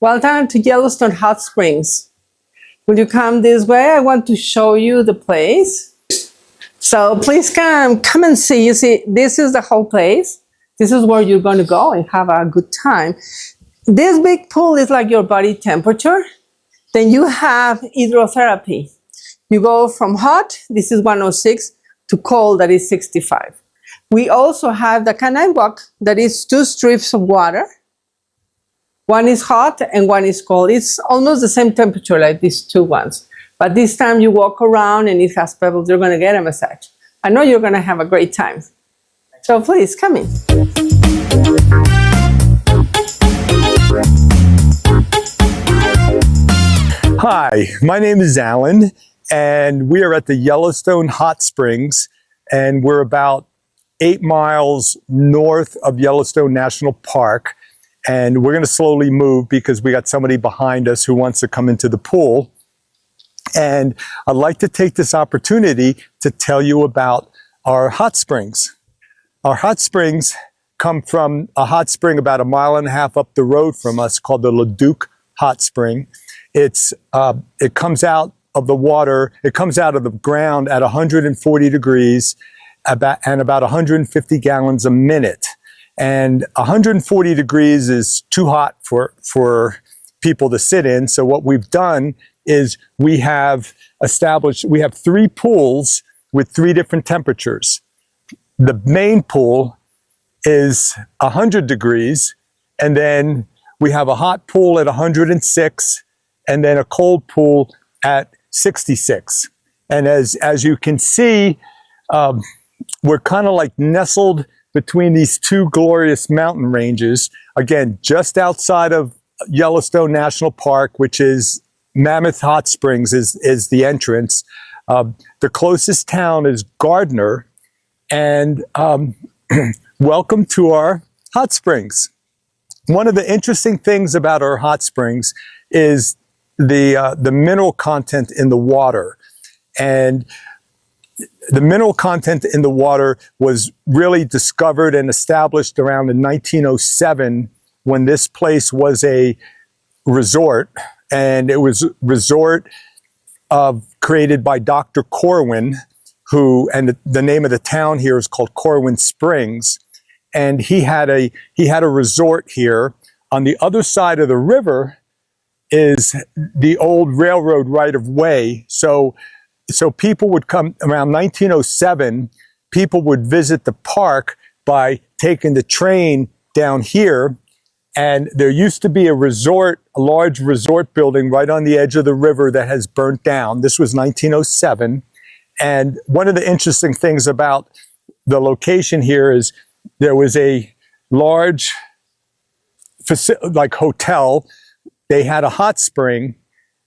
Welcome to Yellowstone Hot Springs. Will you come this way? I want to show you the place. So please come and see. You see, this is the whole place. This is where you're going to go and have a good time. This big pool is like your body temperature. Then you have hydrotherapy. You go from hot, this is 106, to cold, that is 65. We also have the canine walk, that is 2 strips of water. One is hot and one is cold. It's almost the same temperature like these two ones. But this time you walk around and it has pebbles. You're going to get a massage. I know you're going to have a great time. So please come in. Hi, my name is Alan, and we are at the Yellowstone Hot Springs, and we're about 8 miles north of Yellowstone National Park. And we're going to slowly move because we got somebody behind us who wants to come into the pool. And I'd like to take this opportunity to tell you about our hot springs. Our hot springs come from a hot spring about 1.5 miles up the road from us called the Leduc Hot Spring. It comes out of the water, it comes out of the ground at 140 degrees and about 150 gallons a minute. And 140 degrees is too hot for people to sit in. So what we've done is we have 3 pools with 3 different temperatures. The main pool is 100 degrees, and then we have a hot pool at 106, and then a cold pool at 66. And as you can see, we're kind of like nestled between these 2 glorious mountain ranges, again, just outside of Yellowstone National Park, which is Mammoth Hot Springs is the entrance. The closest town is Gardner, and welcome to our hot springs. One of the interesting things about our hot springs is the mineral content in the water. And the mineral content in the water was really discovered and established around in 1907 when this place was a resort, and it was a resort created by Dr. Corwin, and the name of the town here is called Corwin Springs, and he had a resort here. On the other side of the river is the old railroad right-of-way. So people would come around 1907, people would visit the park by taking the train down here. And there used to be a large resort building right on the edge of the river that has burnt down. This was 1907. And one of the interesting things about the location here is there was a large hotel. They had a hot spring.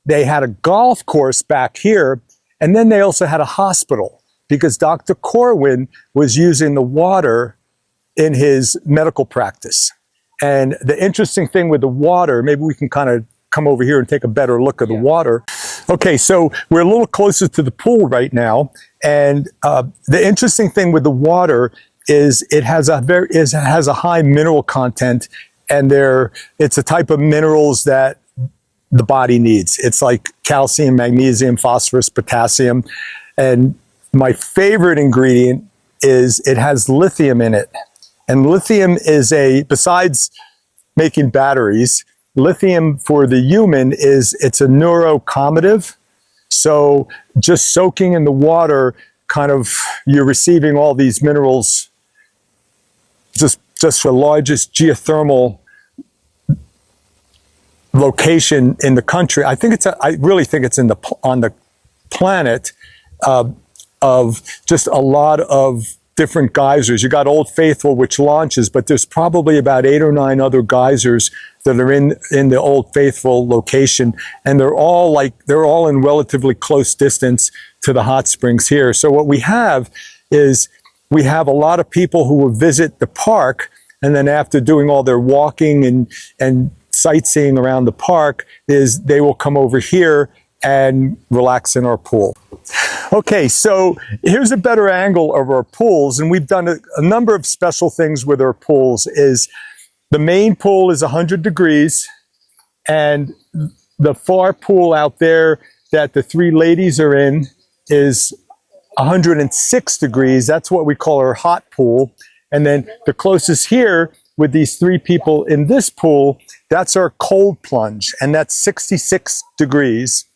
They had a golf course back here. And then they also had a hospital because Dr. Corwin was using the water in his medical practice. And the interesting thing with the water, maybe we can kind of come over here and take a better look at the water. Okay, so we're a little closer to the pool right now. And the interesting thing with the water is it has a high mineral content, and it's a type of minerals that the body needs. It's like calcium, magnesium, phosphorus, potassium. And my favorite ingredient is it has lithium in it. And lithium is besides making batteries, lithium for the human it's a neurocognitive. So just soaking in the water, you're receiving all these minerals just the largest geothermal location in the country. I really think it's on the planet of just a lot of different geysers. You got Old Faithful, which launches, but there's probably about 8 or 9 other geysers that are in the Old Faithful location, and they're all in relatively close distance to the hot springs here. So what we have is we have a lot of people who will visit the park, and then after doing all their walking and sightseeing around the park, they will come over here and relax in our pool. Okay, so here's a better angle of our pools, and we've done a number of special things with our pools. The main pool is 100 degrees, And the far pool out there that the three ladies are in is 106 degrees. That's what we call our hot pool. And then the closest here with these three people in this pool, that's our cold plunge, and that's 66 degrees.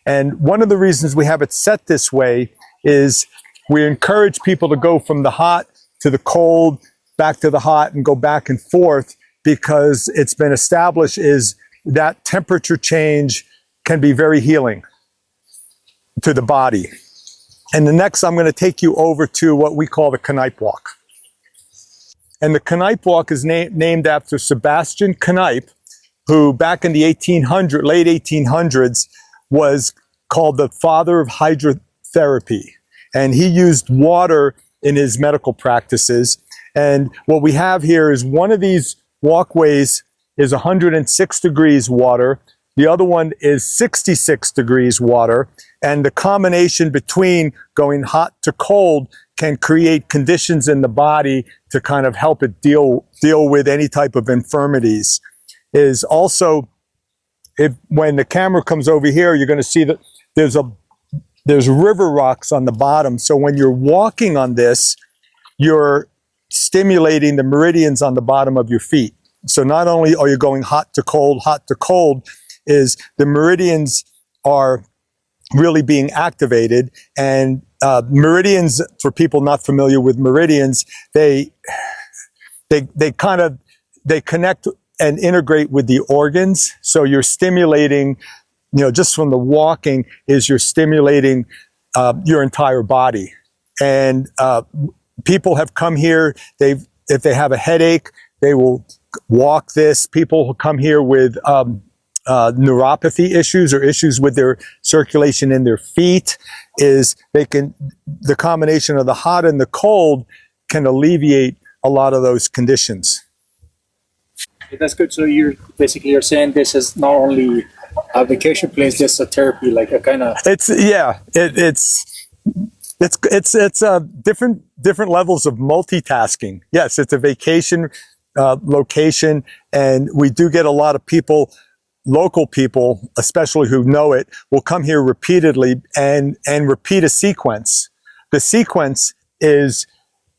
And one of the reasons we have it set this way is we encourage people to go from the hot to the cold, back to the hot, and go back and forth, because it's been established is that temperature change can be very healing to the body. And the next, I'm going to take you over to what we call the Knipe Walk. And the Knipe Walk is named after Sebastian Knipe, who back in the late 1800s, was called the father of hydrotherapy. And he used water in his medical practices. And what we have here is one of these walkways is 106 degrees water. The other one is 66 degrees water. And the combination between going hot to cold can create conditions in the body to kind of help it deal with any type of infirmities. Is also, when the camera comes over here, you're going to see that there's river rocks on the bottom. So when you're walking on this, you're stimulating the meridians on the bottom of your feet. So not only are you going hot to cold, is the meridians are really being activated. And meridians, for people not familiar with meridians, they connect and integrate with the organs. So you're stimulating, just from the walking, you're stimulating your entire body. And people have come here, if they have a headache, they will walk this. People who come here with neuropathy issues or issues with their circulation in their feet, the combination of the hot and the cold can alleviate a lot of those conditions. That's good. So you're saying this is not only a vacation place, just a therapy, like a kind of. It's different levels of multitasking. Yes, it's a vacation location, and we do get a lot of people, local people, especially who know it, will come here repeatedly and repeat a sequence. The sequence is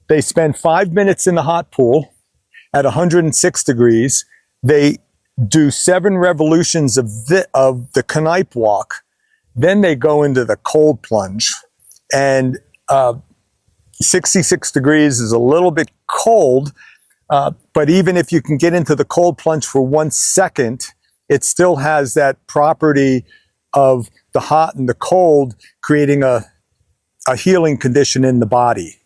they spend 5 minutes in the hot pool at 106 degrees. They do 7 revolutions of the Knipe Walk. Then they go into the cold plunge. And 66 degrees is a little bit cold, but even if you can get into the cold plunge for 1 second, it still has that property of the hot and the cold creating a healing condition in the body.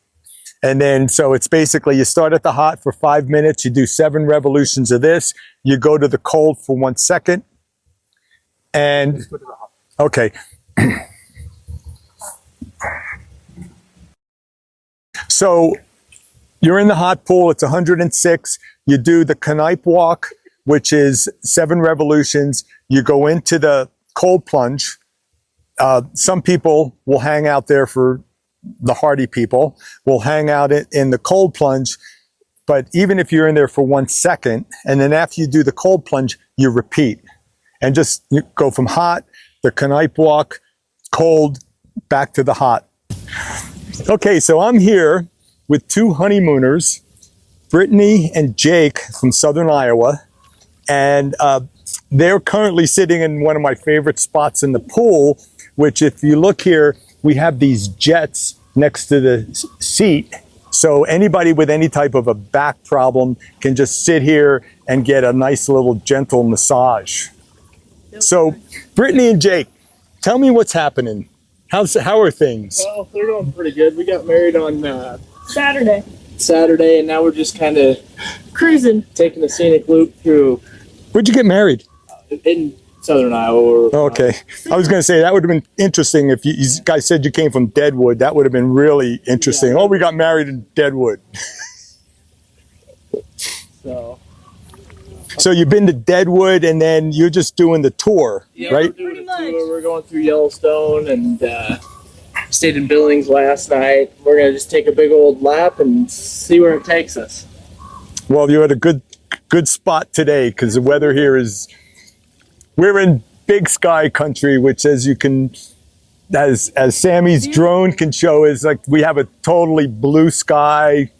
And then, so it's basically, you start at the hot for 5 minutes, you do 7 revolutions of this, you go to the cold for 1 second, and, okay. So, you're in the hot pool, it's 106, you do the Knipe Walk, which is 7 revolutions, you go into the cold plunge. Some people will hang out there for the hardy people will hang out in the cold plunge, but even if you're in there for 1 second, and then after you do the cold plunge, you repeat, and you go from hot, the Knipe Walk, cold, back to the hot. Okay, so I'm here with 2 honeymooners, Brittany and Jake from Southern Iowa, and they're currently sitting in one of my favorite spots in the pool, which if you look here, we have these jets next to the seat. So anybody with any type of a back problem can just sit here and get a nice little gentle massage. So Brittany and Jake, tell me what's happening. How are things? Well, they're going pretty good. We got married on Saturday, and now we're just kind of cruising, taking the scenic loop through. Where'd you get married? In Southern Iowa. Okay. I was going to say, that would have been interesting if you guys said you came from Deadwood. That would have been really interesting. Yeah. Oh, we got married in Deadwood. So you've been to Deadwood, and then you're just doing the tour, right? We're doing a tour. We're going through Yellowstone and stayed in Billings last night. We're going to just take a big old lap and see where it takes us. Well, you're at a good spot today, because the weather here is we're in big sky country, which as you can, as Sammy's drone can show, is like we have a totally blue sky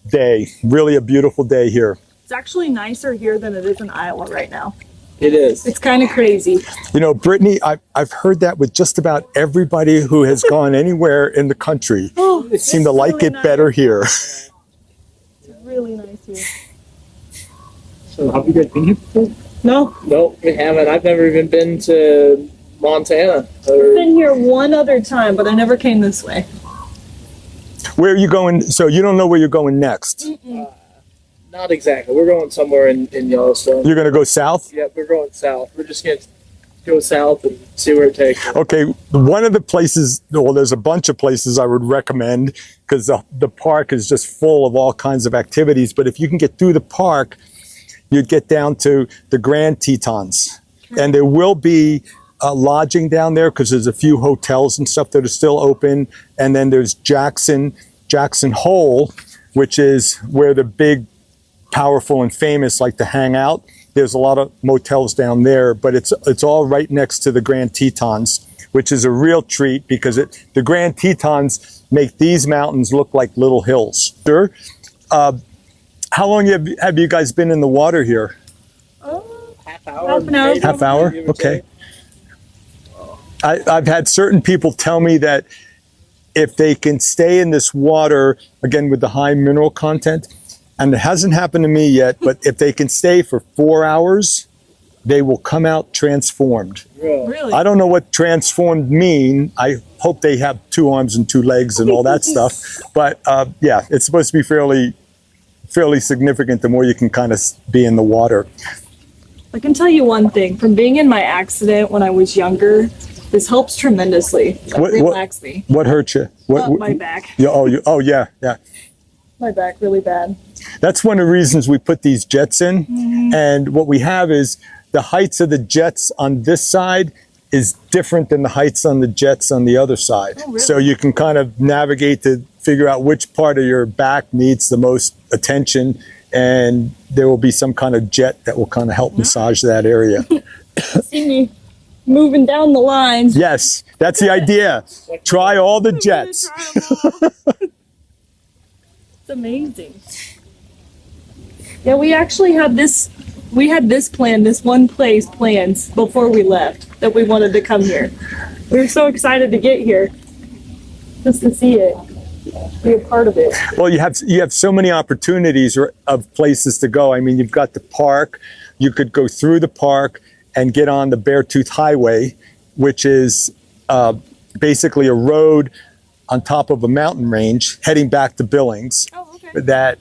day. Really a beautiful day here. It's actually nicer here than it is in Iowa right now. It is. It's kind of crazy. You know, Brittany, I've heard that with just about everybody who has gone anywhere in the country. They seem to like really it nice. better here. It's really nice here. So have you guys been here before? No, No, we haven't. I've never even been to Montana. I've been here one other time, but I never came this way. Where are you going? So you don't know where you're going next. Not exactly. We're going somewhere in Yellowstone. You're going to go south? Yeah, we're going south. We're just going to go south and see where it takes us. Okay, one of the places, well, there's a bunch of places I would recommend because the park is just full of all kinds of activities. But if you can get through the park, you'd get down to the Grand Tetons. And there will be lodging down there because there's a few hotels and stuff that are still open. And then there's Jackson Hole, which is where the big, powerful and famous like to hang out. There's a lot of motels down there, but it's all right next to the Grand Tetons, which is a real treat because the Grand Tetons make these mountains look like little hills. Sure. How long have you guys been in the water here? Half hour. Half an hour. maybe, Half hour? give or Okay. take. I've had certain people tell me that if they can stay in this water, again with the high mineral content, and it hasn't happened to me yet, but if they can stay for 4 hours, they will come out transformed. Really? Really? I don't know what transformed mean. I hope they have 2 arms and 2 legs and all that stuff. But yeah, it's supposed to be fairly significant the more you can kind of be in the water. I can tell you one thing. From being in my accident when I was younger, this helps tremendously. It relaxes me. What hurt you? My back. Oh yeah. My back really bad. That's one of the reasons we put these jets in. And what we have is the heights of the jets on this side is different than the heights on the jets on the other side. Oh, really? So you can kind of navigate to figure out which part of your back needs the most attention. And there will be some kind of jet that will kind of help massage that area. See me moving down the lines. Yes, that's the idea. Try all the jets. It's amazing. Yeah, we actually had this plan, this one place plans before we left that we wanted to come here. We were so excited to get here just to see it, be a part of it. Well, you have so many opportunities of places to go. I mean, you've got the park. You could go through the park and get on the Beartooth Highway, which is basically a road on top of a mountain range heading back to Billings. Oh, okay. That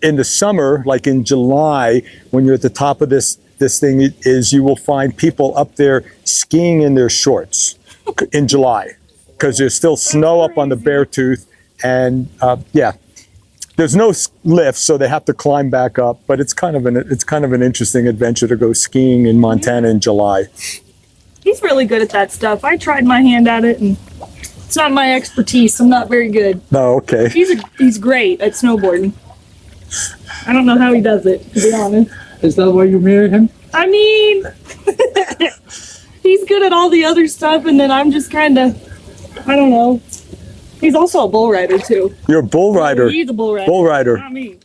in the summer, like in July, when you're at the top of this thing, you will find people up there skiing in their shorts in July because there's still snow up on the Beartooth, and yeah, there's no lift, so they have to climb back up. But it's kind of an interesting adventure to go skiing in Montana in July. He's really good at that stuff. I tried my hand at it, and it's not my expertise. I'm not very good. Oh, okay. He's great at snowboarding. I don't know how he does it, to be honest. Is that why you married him? I mean, he's good at all the other stuff, and then I'm just kind of, I don't know. He's also a bull rider too. You're a bull rider. He's a bull rider. Bull rider. Not me.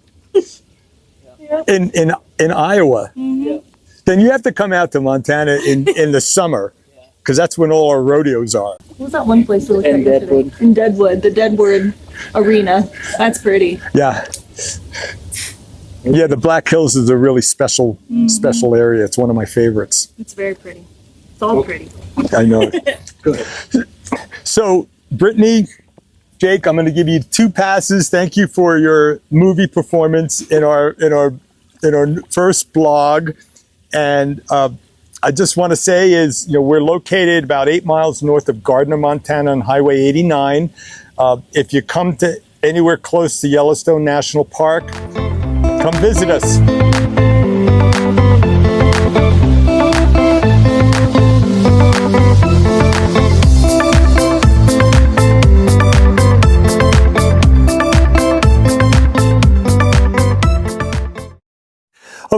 In Iowa. Mm-hmm. Then you have to come out to Montana in the summer, because that's when all our rodeos are. What was that one place we looked In at yesterday? Deadwood. In Deadwood, the Deadwood Arena. That's pretty. Yeah. Yeah, the Black Hills is a really special area. It's one of my favorites. It's very pretty. It's all pretty. I know. So, Brittany, Jake, I'm going to give you 2 passes. Thank you for your movie performance in our first blog. And I just want to say we're located about 8 miles north of Gardner, Montana on Highway 89. If you come to anywhere close to Yellowstone National Park, come visit us.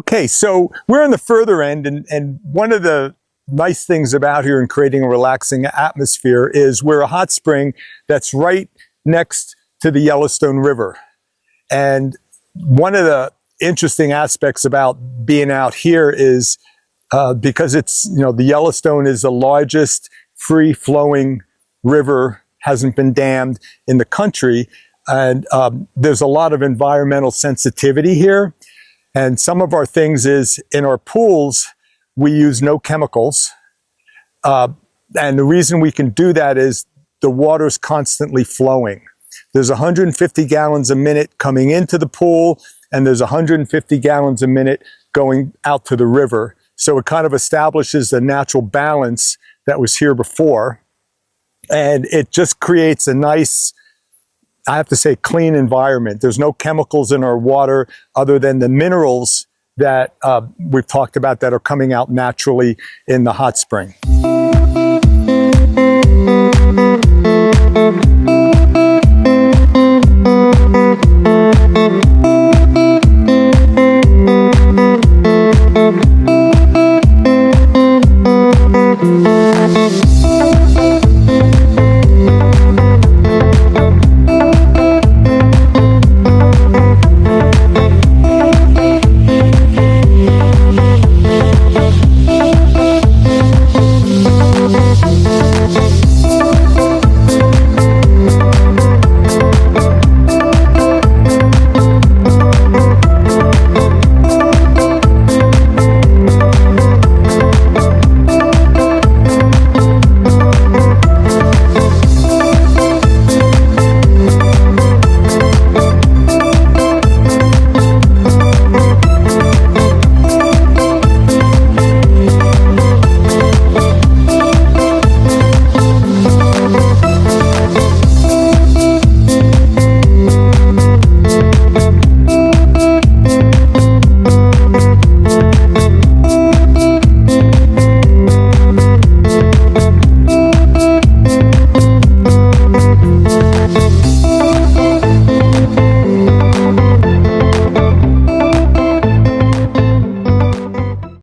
Okay, so we're on the further end, and one of the nice things about here and creating a relaxing atmosphere is we're a hot spring that's right next to the Yellowstone River. And one of the interesting aspects about being out here is because it's, the Yellowstone is the largest free-flowing river, hasn't been dammed in the country. And there's a lot of environmental sensitivity here. And some of our things is in our pools, we use no chemicals. And the reason we can do that is the water's constantly flowing. There's 150 gallons a minute coming into the pool, and there's 150 gallons a minute going out to the river. So it kind of establishes the natural balance that was here before. And it just creates a nice, I have to say, clean environment. There's no chemicals in our water other than the minerals that we've talked about that are coming out naturally in the hot spring.